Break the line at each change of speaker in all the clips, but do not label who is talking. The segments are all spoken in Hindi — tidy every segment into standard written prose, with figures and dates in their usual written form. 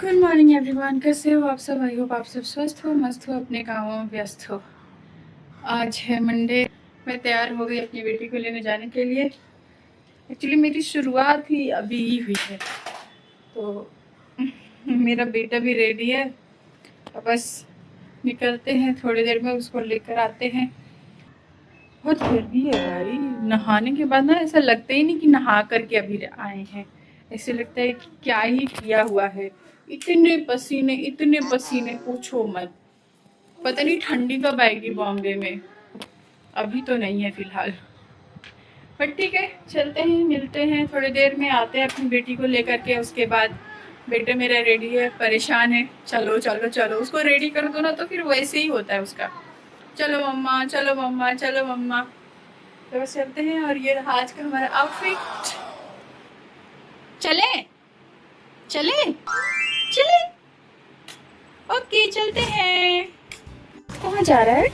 गुड मॉर्निंग एवरीवन, कैसे हो आप सब? आई होप आप सब स्वस्थ हो, मस्त हो, अपने कामों में व्यस्त हो। आज है मंडे। मैं तैयार हो गई अपनी बेटी को लेने जाने के लिए। एक्चुअली मेरी शुरुआत ही अभी ही हुई है, तो मेरा बेटा भी रेडी है। तो बस निकलते हैं, थोड़ी देर में उसको लेकर आते हैं। बहुत गर्मी है भाई। नहाने के बाद ना ऐसा लगता ही नहीं कि नहा करके अभी आए हैं। ऐसे लगता है कि क्या ही किया हुआ है। इतने पसीने पूछो मत। पता नहीं ठंडी कब आएगी बॉम्बे में। अभी तो नहीं है फिलहाल, बट ठीक है, चलते हैं, मिलते हैं थोड़ी देर में, आते हैं अपनी बेटी को लेकर के। उसके बाद बेटा मेरा रेडी है, परेशान है। चलो चलो चलो, उसको रेडी कर दो ना तो फिर वैसे ही होता है उसका। चलो मम्मा, चलो मम्मा, चलो मम्मा। तो बस चलते हैं। और ये रहा आज का हमारा आउटफिट। चले चले चले, ओके चलते हैं। कहाँ जा रहा है?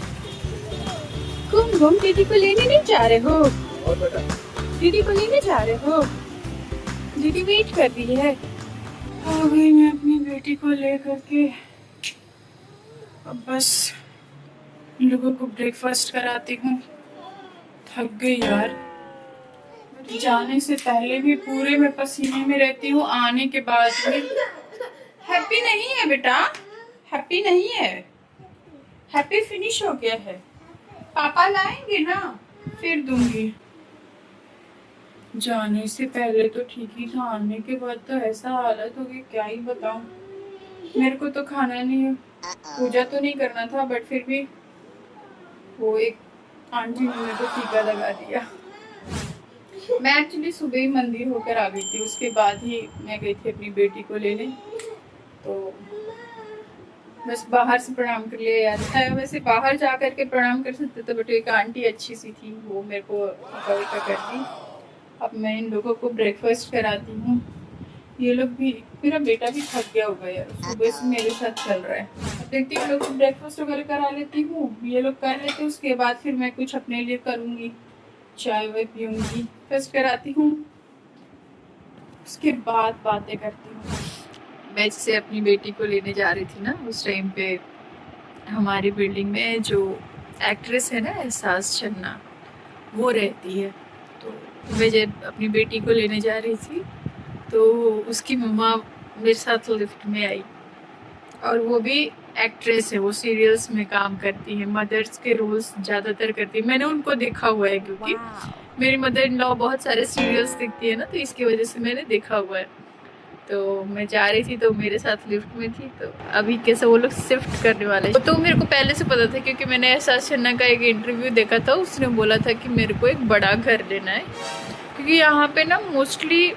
घूम घूम दीदी को लेने नहीं जा रहे हो? दीदी को लेने जा रहे हो? दीदी वेट कर रही है। आ गई मैं अपनी बेटी को लेकर के। अब बस इन लोगों को ब्रेकफास्ट कराती हूँ। थक गई यार, जाने से पहले भी पूरे मैं पसीने में रहती हूँ, आने के बाद भी। हैप्पी नहीं है बेटा, हैप्पी नहीं है। हैप्पी फिनिश हो गया है। पापा लाएंगे ना, फिर दूंगी। जाने से पहले तो ठीक ही था, आने के बाद तो ऐसा हालत हो गई, क्या ही बताऊं। मेरे को तो खाना नहीं, पूजा तो नहीं करना था, बट फिर भी वो एक आंटी ने मेरे को टीका लगा दिया। मैं एक्चुअली सुबह ही मंदिर होकर आ गई थी, उसके बाद ही मैं गई थी अपनी बेटी को लेने। तो बस बाहर से प्रणाम कर लिया याद था। वैसे बाहर जा करके प्रणाम कर सकते थे, बट एक आंटी अच्छी सी थी, वो मेरे को टीका कर दी। अब मैं इन लोगों को ब्रेकफास्ट कराती हूँ। ये लोग भी, मेरा बेटा भी थक गया होगा यार, सुबह से मेरे साथ चल रहा है। अब देखती हूँ, लोग को ब्रेकफास्ट वगैरह करा लेती हूँ, ये लोग कर लेते हैं, उसके बाद फिर मैं कुछ अपने लिए करूँगी, चाय वाय पीऊँगी, फर्स्ट कराती हूँ, उसके बाद बातें करती हूँ। मैं जैसे अपनी बेटी को लेने जा रही थी ना, उस टाइम पे हमारी बिल्डिंग में जो एक्ट्रेस है ना, एहसास छन्ना, वो रहती है। तो मैं जब अपनी बेटी को लेने जा रही थी तो उसकी मम्मा मेरे साथ लिफ्ट में आई, और वो भी एक्ट्रेस है, वो सीरियल्स में काम करती है, मदर्स के रोल्स ज़्यादातर करती है। मैंने उनको देखा हुआ है क्योंकि मेरी मदर इन लॉ बहुत सारे सीरियल्स देखती है ना, तो इसकी वजह से मैंने देखा हुआ है। तो मैं जा रही थी तो मेरे साथ लिफ्ट में थी। तो अभी कैसे वो लोग शिफ्ट करने वाले, तो मेरे को पहले से पता था क्योंकि मैंने एहसास छन्ना का एक इंटरव्यू देखा था, उसने बोला था कि मेरे को एक बड़ा घर लेना है, क्योंकि यहाँ पे ना मोस्टली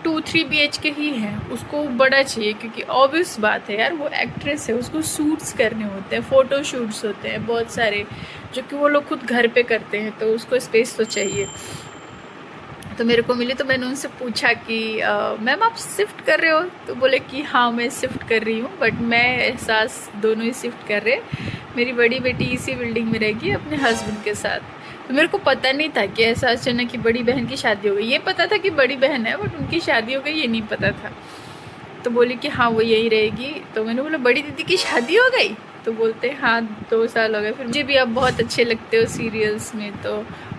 2-3 BHK ही है, उसको बड़ा चाहिए, क्योंकि ऑब्वियस बात है यार, वो एक्ट्रेस है, उसको शूट्स करने होते हैं, फ़ोटो शूट्स होते हैं बहुत सारे, जो कि वो लोग खुद घर पे करते हैं, तो उसको स्पेस तो चाहिए। तो मेरे को मिली, तो मैंने उनसे पूछा कि मैम आप शिफ्ट कर रहे हो? तो बोले कि हाँ मैं शिफ्ट कर रही हूँ, बट मैं एहसास दोनों ही शिफ्ट कर रहे। मेरी बड़ी बेटी इसी बिल्डिंग में रहेगी अपने हस्बैंड के साथ। तो मेरे को पता नहीं था कि एहसास छन्ना की बड़ी बहन की शादी हो गई। ये पता था कि बड़ी बहन है, बट उनकी शादी हो गई ये नहीं पता था। तो बोली कि हाँ वो यही रहेगी। तो मैंने बोला बड़ी दीदी की शादी हो गई? तो बोलते हाँ 2 साल हो गए। फिर मुझे भी आप बहुत अच्छे लगते हो सीरियल्स में। तो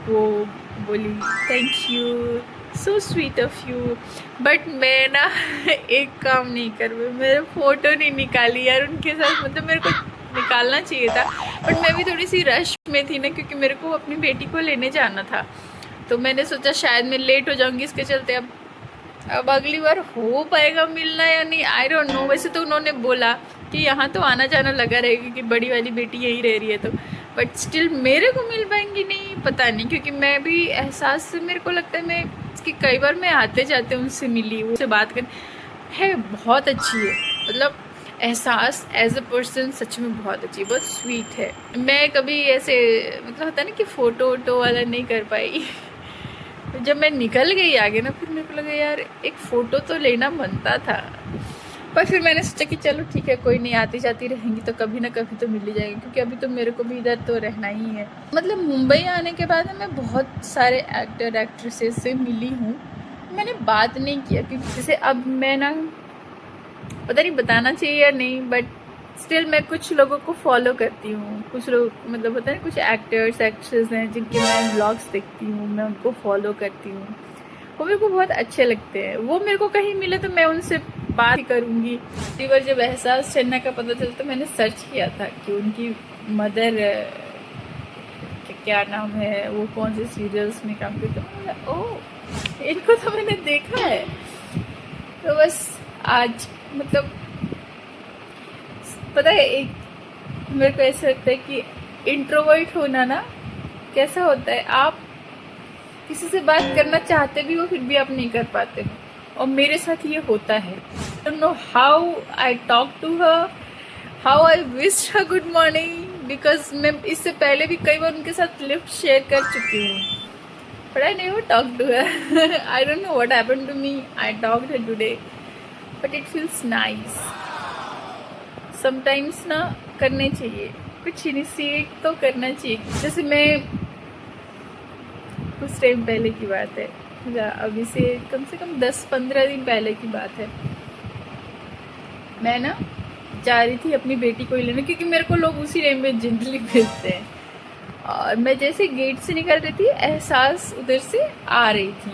वो बोली thank you, so sweet of you, but मैं ना एक काम नहीं कर पाई, मेरे फ़ोटो नहीं निकाली यार उनके साथ। मतलब मेरे को निकालना चाहिए था, बट मैं भी थोड़ी सी रश में थी ना, क्योंकि मेरे को अपनी बेटी को लेने जाना था। तो मैंने सोचा शायद मैं लेट हो जाऊंगी इसके चलते। अब अगली बार हो पाएगा मिलना या नहीं, आई डोंट नो। वैसे तो उन्होंने बोला कि यहाँ तो आना जाना लगा रहेगा कि बड़ी वाली बेटी यहीं रह रही है, तो बट स्टिल मेरे को मिल पाएंगी नहीं पता नहीं, क्योंकि मैं भी एहसास से मेरे को लगता है मैं कि कई बार मैं आते जाते उनसे मिली, उनसे बात कर है, बहुत अच्छी है। मतलब एहसास एज अ पर्सन सच में बहुत अच्छी, बहुत स्वीट है। मैं कभी ऐसे मतलब होता है ना कि फ़ोटो वोटो वाला नहीं कर पाई। जब मैं निकल गई आगे ना, फिर मेरे को लगा यार एक फ़ोटो तो लेना बनता था, पर फिर मैंने सोचा कि चलो ठीक है, कोई नहीं, आती जाती रहेंगी तो कभी ना कभी तो मिल ही जाएगी, क्योंकि अभी तो मेरे को भी इधर तो रहना ही है। मतलब मुंबई आने के बाद मैं बहुत सारे एक्टर एक्ट्रेसेस से मिली हूँ, मैंने बात नहीं किया, क्योंकि जैसे अब मैं ना पता नहीं बताना चाहिए या नहीं, बट स्टिल मैं कुछ लोगों को फॉलो करती हूँ। कुछ लोग मतलब होता है कुछ एक्टर्स एक्ट्रेस हैं जिनके मैं व्लॉग्स देखती हूँ, मैं उनको फॉलो करती हूँ, वो मेरे को बहुत अच्छे लगते हैं। वो मेरे को कहीं मिले तो मैं उनसे बात करूँगी। एक बार जब एहसास चन्ना का पता चला तो मैंने सर्च किया था कि उनकी मदर क्या नाम है, वो कौन से सीरियल्स में काम करते हैं। ओह, इनको तो मैंने देखा है। तो बस आज मतलब पता है, एक मेरे को ऐसा लगता है कि इंट्रोवर्ट होना ना कैसा होता है, आप किसी से बात करना चाहते भी हो फिर भी आप नहीं कर पाते हो, और मेरे साथ ये होता है। I don't know how I talk to her, how I wish her good morning, because मैं इससे पहले भी कई बार उनके साथ लिफ्ट शेयर कर चुकी हूँ, but I never talk to her. I don't know what happened to me, I talked her today, but it feels nice. Sometimes ना करने चाहिए, कुछ इनिशिएट तो करना चाहिए। जैसे मैं कुछ टाइम पहले की बात है, अभी से कम 10-15 दिन पहले की बात है, मैं ना जा रही थी अपनी बेटी को ही लेने, क्योंकि मेरे को लोग उसी टाइम में जनरली भेजते हैं। और मैं जैसे गेट से निकल रही थी, एहसास उधर से आ रही थी,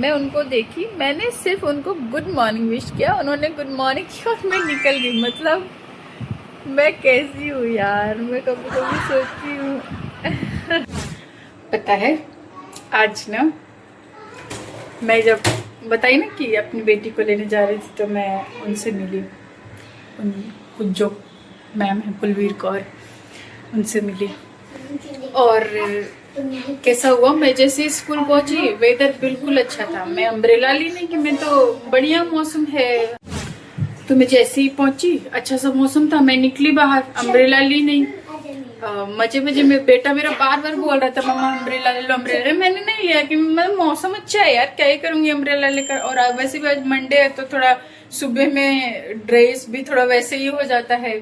मैं उनको देखी, मैंने सिर्फ उनको गुड मॉर्निंग विश किया, उन्होंने गुड मॉर्निंग किया और मैं निकल गई। मतलब मैं कैसी हूँ यार, मैं कभी कभी सोचती हूँ। पता है आज ना मैं जब बताई ना कि अपनी बेटी को लेने जा रही थी तो मैं उनसे मिली, उन कुछ जो मैम है कुलवीर कौर, उनसे मिली। और कैसा हुआ, मैं जैसे स्कूल पहुंची वेदर बिल्कुल अच्छा था, मैं अम्ब्रेला ली नहीं कि मैं तो बढ़िया मौसम है, तो मैं जैसे ही पहुंची अच्छा सा मौसम था, मैं निकली बाहर, अम्ब्रेला ली नहीं। मजे मजे में बेटा मेरा बार बार बोल रहा था मम्मा अम्ब्रेला ले लो अम्ब्रेला, मैंने नहीं लिया कि मतलब मौसम अच्छा है यार, क्या ही करूंगी अम्ब्रेला लेकर। और वैसे भी आज मंडे है तो थोड़ा सुबह में ड्रेस भी थोड़ा वैसे ही हो जाता है,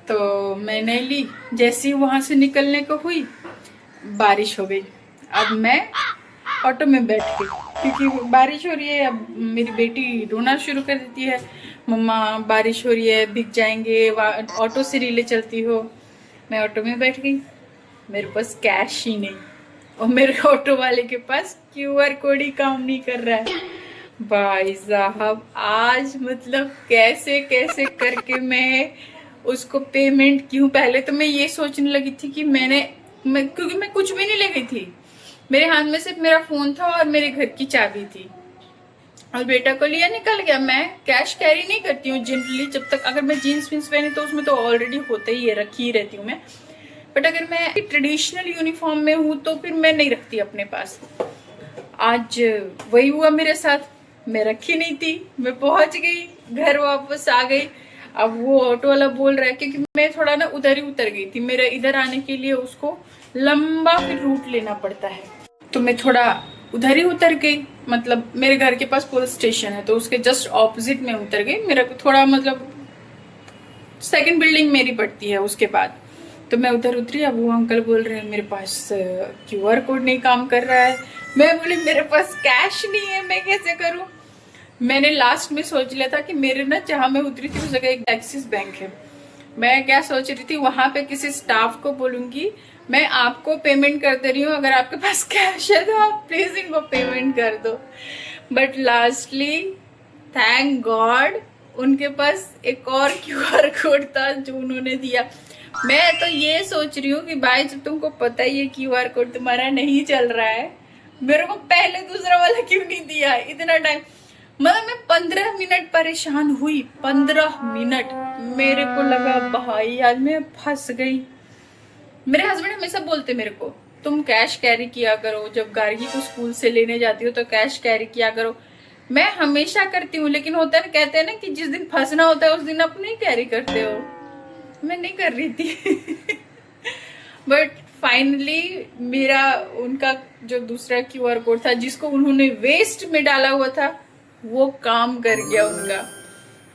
तो मैं नहीं ली। जैसे ही वहां से निकलने को हुई बारिश हो गई। अब मैं ऑटो में बैठ गई क्योंकि बारिश हो रही है। अब मेरी बेटी रोना शुरू कर देती है, मम्मा बारिश हो रही है भीग जाएंगे, ऑटो से रिले चलती हो। मैं ऑटो में बैठ गई, मेरे पास कैश ही नहीं, और मेरे ऑटो वाले के पास क्यूआर कोड ही काम नहीं कर रहा है। भाई साहब आज मतलब कैसे कैसे करके मैं उसको पेमेंट क्यों, पहले तो मैं ये सोचने लगी थी कि क्योंकि मैं कुछ भी नहीं ले गई थी, मेरे हाथ में सिर्फ मेरा फोन था और मेरे घर की चाबी थी, और बेटा को लिया निकल गया। मैं कैश कैरी नहीं करती हूँ जनरली, जब तक अगर मैं जीन्स विन्स पहनी तो उसमें तो ऑलरेडी होता ही है, रखी ही रहती हूँ मैं, बट अगर मैं ट्रेडिशनल यूनिफॉर्म में हूँ तो फिर मैं नहीं रखती अपने पास। आज वही हुआ मेरे साथ, मैं रखी नहीं थी, मैं पहुंच गई घर वापस आ गई। अब वो ऑटो वाला बोल रहा है, क्योंकि मैं थोड़ा ना उधर ही उतर गई थी, मेरे इधर आने के लिए उसको लंबा फिर रूट लेना पड़ता है, तो मैं थोड़ा उधर ही उतर गई। मतलब मेरे घर के पास पुलिस स्टेशन है तो उसके जस्ट ऑपोजिट में उतर गई, मेरा थोड़ा मतलब सेकंड बिल्डिंग मेरी पड़ती है उसके बाद, तो मैं उधर उतरी। अब वो अंकल बोल रहे हैं मेरे पास क्यूआर कोड नहीं काम कर रहा है, मैं बोली मेरे पास कैश नहीं है, मैं कैसे करूं। मैंने लास्ट में सोच लिया था कि मेरे ना जहां मैं उतरी थी उस जगह एक एक्सिस बैंक है, मैं क्या सोच रही थी वहां पे किसी स्टाफ को बोलूंगी मैं आपको पेमेंट कर दे रही हूँ, अगर आपके पास कैश है तो आप प्लीज इनको पेमेंट कर दो। बट लास्टली थैंक गॉड उनके पास एक और क्यूआर कोड था जो उन्होंने दिया। मैं तो ये सोच रही हूँ कि भाई जब तुमको पता ही है क्यूआर कोड तुम्हारा नहीं चल रहा है, मेरे को पहले दूसरा वाला क्यों नहीं दिया इतना टाइम। मतलब मैं 15 मिनट परेशान हुई, 15 मिनट मेरे को लगा भाई आज मैं फंस गई। मेरे हस्बैंड हमेशा बोलते मेरे को तुम कैश कैरी किया करो, जब गाड़ी को स्कूल से लेने जाती हो तो कैश कैरी किया करो। मैं हमेशा करती हूँ, लेकिन होता है कहते हैं ना कि जिस दिन फंसना होता है उस दिन आप नहीं कैरी करते हो, मैं नहीं कर रही थी। बट फाइनली मेरा उनका जो दूसरा क्यूआर कोड था जिसको उन्होंने वेस्ट में डाला हुआ था वो काम कर गया उनका।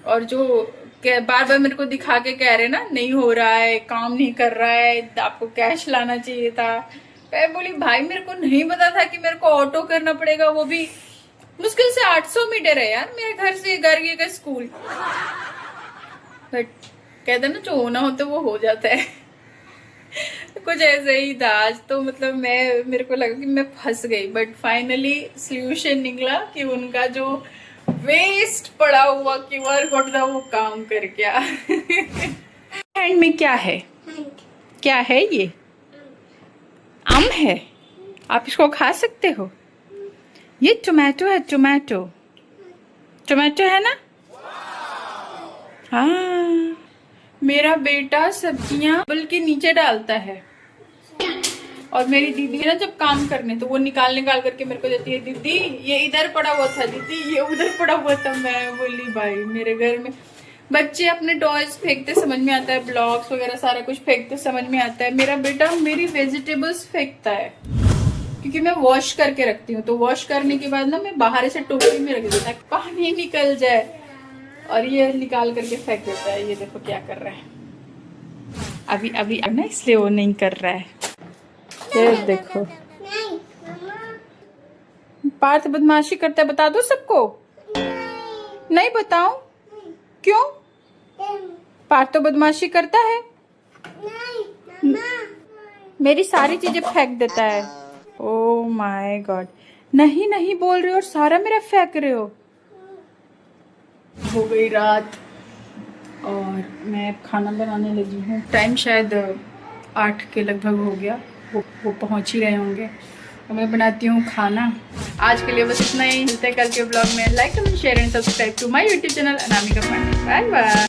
और जो बार बार मेरे को दिखा के कह रहे ना नहीं हो रहा है, काम नहीं कर रहा है, आपको कैश लाना चाहिए था। मैं बोली भाई मेरे को नहीं पता था कि मेरे को ऑटो करना पड़ेगा, वो भी मुश्किल से 800 मीटर है यार मेरे घर से घर का स्कूल। बट कहते ना जो होना हो तो वो हो जाता है। कुछ ऐसे ही था आज तो, मतलब मेरे को लगा कि मैं फंस गई, बट फाइनली सॉल्यूशन निकला कि उनका जो वेस्ट पड़ा हुआ क्यूआर कोड था वो काम कर गया। हैंड में क्या है? क्या है ये? आम है। आप इसको खा सकते हो। ये टोमेटो है, टोमेटो टोमेटो है ना। हाँ, मेरा बेटा सब्जियां बल्कि नीचे डालता है, और मेरी दीदी है ना जब काम करने तो वो निकाल करके मेरे को देती है, दीदी ये इधर पड़ा हुआ था, दीदी ये उधर पड़ा हुआ था। मैं बोली भाई मेरे घर में बच्चे अपने टॉयज फेंकते समझ में आता है, ब्लॉक्स वगैरह सारा कुछ फेंकते समझ में आता है, मेरा बेटा मेरी वेजिटेबल्स फेंकता है क्योंकि मैं वॉश करके रखती हूँ। तो वॉश करने के बाद ना मैं बाहर से टोकरी में रख देता ताकि पानी निकल जाए, और ये निकाल करके फेंक देता है। ये देखो क्या कर रहा है अभी ना, इसलिए वो नहीं कर रहा है। ये देखो पार्थ बदमाशी करता है, बता दो सबको। नहीं बताऊं? क्यों? पार्थ तो बदमाशी करता है, मेरी सारी चीजें फेंक देता है। ओ माय गॉड, नहीं नहीं बोल रहे हो और सारा मेरा फेंक रहे हो। हो गई रात और मैं खाना बनाने लगी हूँ। टाइम शायद 8 के लगभग हो गया, वो पहुँच ही रहे होंगे। तो मैं बनाती हूँ खाना। आज के लिए बस इतना ही। मिलते हैं कल के ब्लॉग में। Like comment share and subscribe to my YouTube channel Anamika Pandey. Bye bye.